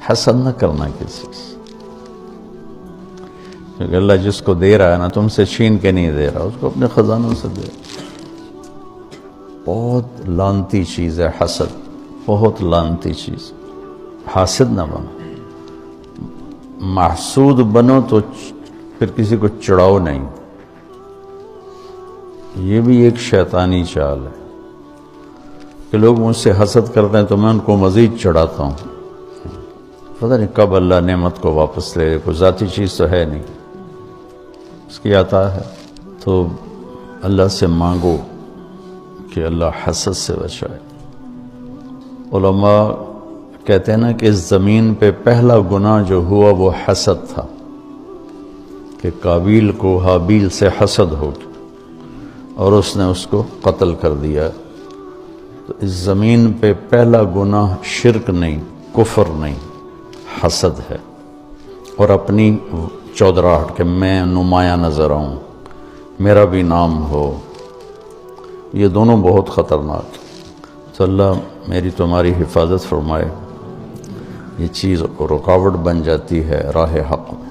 حسد نہ کرنا کسی سے، کیونکہ اللہ جس کو دے رہا ہے نا تم سے چھین کے نہیں دے رہا، اس کو اپنے خزانوں سے دے رہا۔ بہت لعنتی چیز ہے حسد، بہت لعنتی چیز۔ حاسد نہ بنو، محسود بنو تو پھر کسی کو چڑھاؤ نہیں، یہ بھی ایک شیطانی چال ہے کہ لوگ مجھ سے حسد کرتے ہیں تو میں ان کو مزید چڑھاتا ہوں، پتہ نہیں کب اللہ نعمت کو واپس لے، کوئی ذاتی چیز تو ہے نہیں، اس کی عطا ہے۔ تو اللہ سے مانگو کہ اللہ حسد سے بچائے۔ علماء کہتے ہیں نا کہ اس زمین پہ پہلا گناہ جو ہوا وہ حسد تھا، کہ قابیل کو حابیل سے حسد ہو گیا اور اس نے اس کو قتل کر دیا۔ تو اس زمین پہ پہلا گناہ شرک نہیں، کفر نہیں، حسد ہے، اور اپنی چودراہٹ کہ میں نمایاں نظر آؤں، میرا بھی نام ہو، یہ دونوں بہت خطرناک۔ تو اللہ میری تمہاری حفاظت فرمائے، یہ چیز رکاوٹ بن جاتی ہے راہ حق میں۔